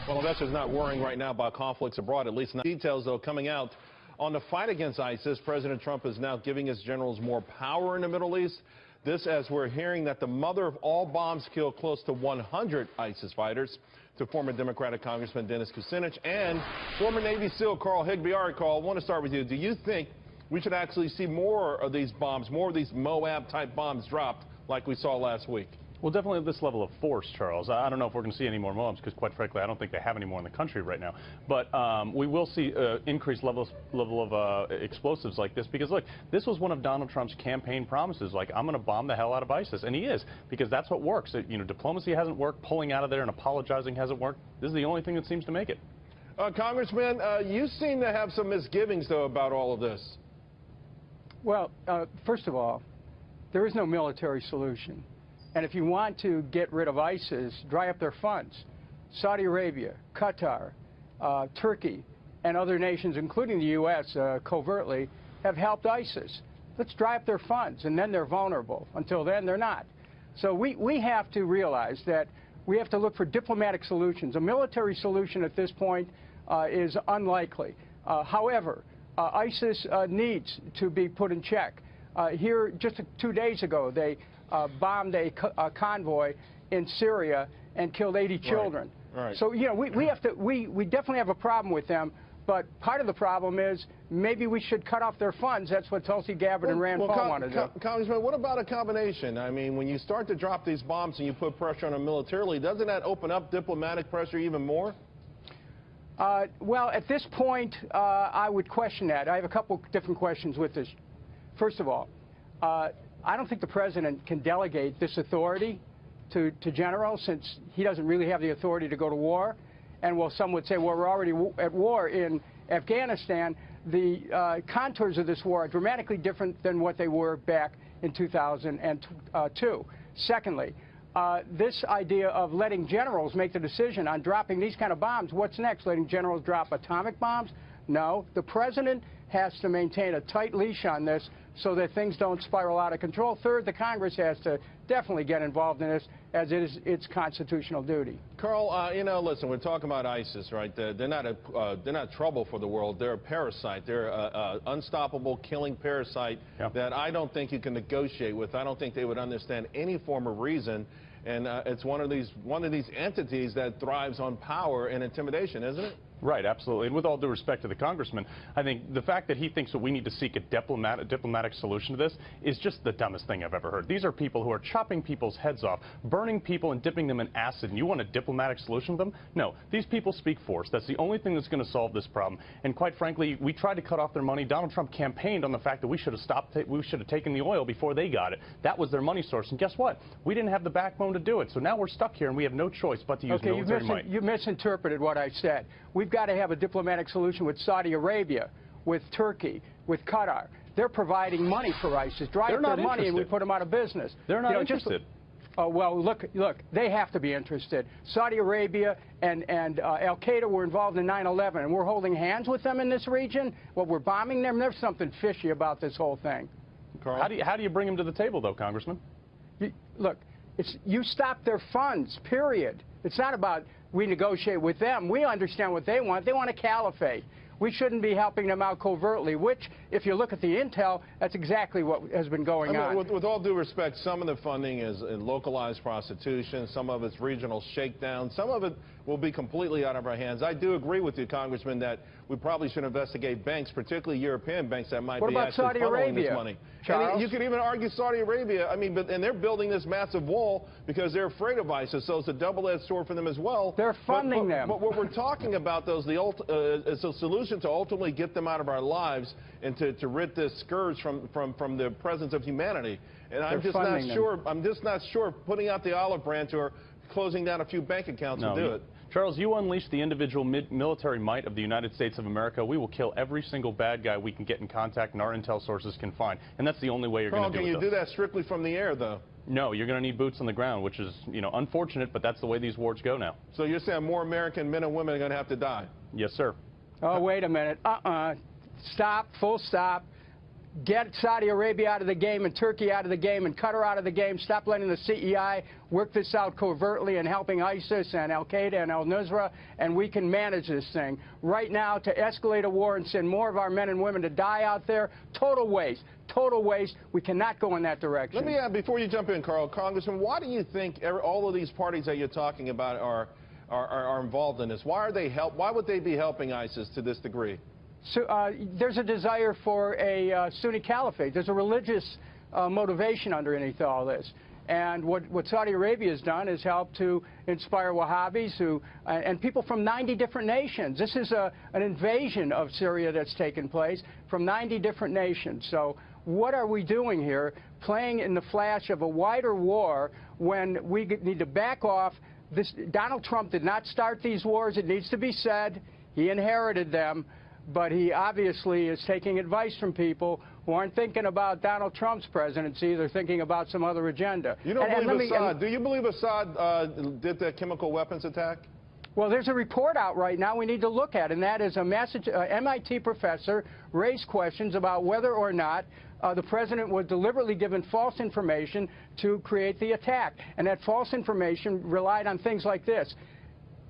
Well, investors not worrying right now about conflicts abroad, at least not. Details, though, coming out on the fight against ISIS. President Trump is now giving his generals more power in the Middle East. This as we're hearing that the mother of all bombs killed close to 100 ISIS fighters, to former Democratic Congressman Dennis Kucinich and former Navy SEAL Carl Higbie. All right, Carl, I want to start with you. Do you think we should actually see more of these bombs, more of these Moab-type bombs dropped like we saw last week? Well, definitely at this level of force, Charles. I don't know if we're going to see any more Moabs because, quite frankly, I don't think they have any more in the country right now. But we will see increased level of explosives like this because, look, this was one of Donald Trump's campaign promises. Like, I'm going to bomb the hell out of ISIS. And he is, because that's what works. You know, diplomacy hasn't worked. Pulling out of there and apologizing hasn't worked. This is the only thing that seems to make it. Congressman, you seem to have some misgivings, though, about all of this. Well, first of all, there is no military solution. And if you want to get rid of ISIS, dry up their funds. Saudi Arabia, Qatar, Turkey, and other nations, including the U.S. Covertly, have helped ISIS. Let's dry up their funds, and then they're vulnerable. Until then, they're not. So we have to realize that we have to look for diplomatic solutions. A military solution at this point is unlikely. However, ISIS needs to be put in check. Here, just 2 days ago, they bombed a convoy in Syria and killed 80 children. Right. So, you know, we definitely have a problem with them. But part of the problem is maybe we should cut off their funds. That's what Tulsi, Gabbard, and Rand Paul want to do. Congressman, what about a combination? I mean, when you start to drop these bombs and you put pressure on them militarily, doesn't that open up diplomatic pressure even more? Well, at this point, I would question that. I have a couple different questions with this. First of all, I don't think the president can delegate this authority to generals, since he doesn't really have the authority to go to war. And while some would say, well, we're already at war in Afghanistan, the contours of this war are dramatically different than what they were back in 2002. Secondly, this idea of letting generals make the decision on dropping these kind of bombs, what's next? Letting generals drop atomic bombs? No. The president has to maintain a tight leash on this so that things don't spiral out of control. Third, the Congress has to definitely get involved in this, as it is its constitutional duty. Carl, you know, listen, we're talking about ISIS, right? They're not trouble for the world. They're a parasite. They're an unstoppable, killing parasite that I don't think you can negotiate with. I don't think they would understand any form of reason. And it's one of these entities that thrives on power and intimidation, isn't it? Right, absolutely. And with all due respect to the congressman, I think the fact that he thinks that we need to seek a diplomatic solution to this is just the dumbest thing I've ever heard. These are people who are chopping people's heads off, burning people and dipping them in acid, and you want a diplomatic solution to them? No. These people speak force. That's the only thing that's going to solve this problem. And quite frankly, we tried to cut off their money. Donald Trump campaigned on the fact that we should have taken the oil before they got it. That was their money source. And guess what? We didn't have the backbone to do it. So now we're stuck here, and we have no choice but to use military might. You misinterpreted what I said. We've got to have a diplomatic solution with Saudi Arabia, with Turkey, with Qatar. They're providing money for ISIS. Dry up their money and we put them out of business. They're not interested. Well, look, they have to be interested. Saudi Arabia and Al-Qaeda were involved in 9/11, and we're holding hands with them in this region. Well, we're bombing them. There's something fishy about this whole thing. Carl? How do you bring them to the table, though, Congressman? Look, you stop their funds, period. It's not about we negotiate with them. We understand what they want. They want a caliphate. We shouldn't be helping them out covertly, which, if you look at the intel, that's exactly what has been going on. With all due respect, some of the funding is in localized prostitution, some of it's regional shakedown, some of it will be completely out of our hands. I do agree with you, Congressman, that we probably should investigate banks, particularly European banks that might be actually funneling this money. And you could even argue Saudi Arabia, I mean, and they're building this massive wall because they're afraid of ISIS, so it's a double-edged sword for them as well. They're funding them. But what we're talking about, though, is a solution to ultimately get them out of our lives and to rid this scourge from the presence of humanity. And I'm just not sure putting out the olive branch or closing down a few bank accounts will do it. Charles, you unleash the individual military might of the United States of America. We will kill every single bad guy we can get in contact and our intel sources can find. And that's the only way you're going to do it. Can you do that strictly from the air, though? No, you're going to need boots on the ground, which is, you know, unfortunate, but that's the way these wars go now. So you're saying more American men and women are going to have to die? Yes, sir. Oh, wait a minute. Stop. Full stop. get Saudi Arabia out of the game and Turkey out of the game and Qatar out of the game, stop letting the CEI work this out covertly and helping ISIS and Al-Qaeda and al-Nusra, and we can manage this thing. Right now, to escalate a war and send more of our men and women to die out there, total waste. Total waste. We cannot go in that direction. Let me add, before you jump in, Carl, Congressman, why do you think all of these parties that you're talking about are involved in this? Why would they be helping ISIS to this degree? So, there's a desire for a Sunni caliphate. There's a religious motivation underneath all this. And what Saudi Arabia has done is help to inspire Wahhabis and people from 90 different nations. This is an invasion of Syria that's taken place from 90 different nations. So what are we doing here, playing in the flash of a wider war when we need to back off? Donald Trump did not start these wars. It needs to be said. He inherited them. But he obviously is taking advice from people who aren't thinking about Donald Trump's presidency. They're thinking about some other agenda. You don't believe Assad? Do you believe Assad did the chemical weapons attack? Well, there's a report out right now we need to look at, and that is a MIT professor raised questions about whether or not the president was deliberately given false information to create the attack. And that false information relied on things like this.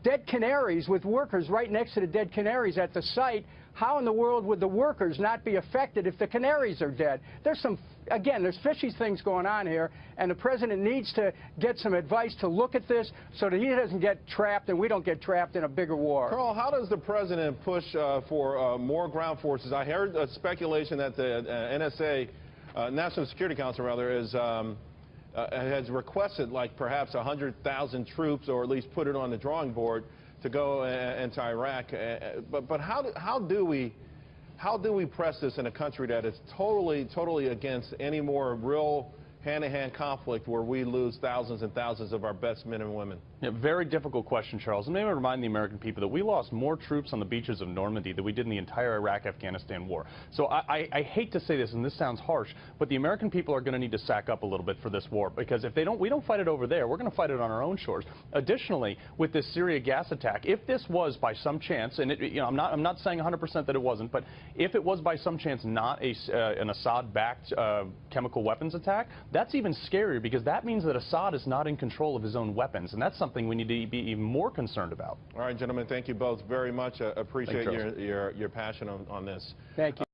Dead canaries with workers right next to the dead canaries at the site. How in the world would the workers not be affected if the canaries are dead? There's there's fishy things going on here, and the president needs to get some advice to look at this so that he doesn't get trapped and we don't get trapped in a bigger war. Carl, how does the president push for more ground forces? I heard speculation that the NSA, National Security Council rather, has requested like perhaps 100,000 troops, or at least put it on the drawing board to go into Iraq. But how do we press this in a country that is totally against any more real hand-to-hand conflict where we lose thousands and thousands of our best men and women? Yeah, very difficult question, Charles. And maybe remind the American people that we lost more troops on the beaches of Normandy than we did in the entire Iraq-Afghanistan war. So I hate to say this, and this sounds harsh, but the American people are going to need to sack up a little bit for this war, because if we don't fight it over there, we're going to fight it on our own shores. Additionally, with this Syria gas attack, if this was by some chance, and I'm not saying 100% that it wasn't, but if it was by some chance not an Assad-backed chemical weapons attack, that's even scarier, because that means that Assad is not in control of his own weapons, and that's something we need to be even more concerned about. All right, gentlemen, thank you both very much. Appreciate your passion on this. Thank you.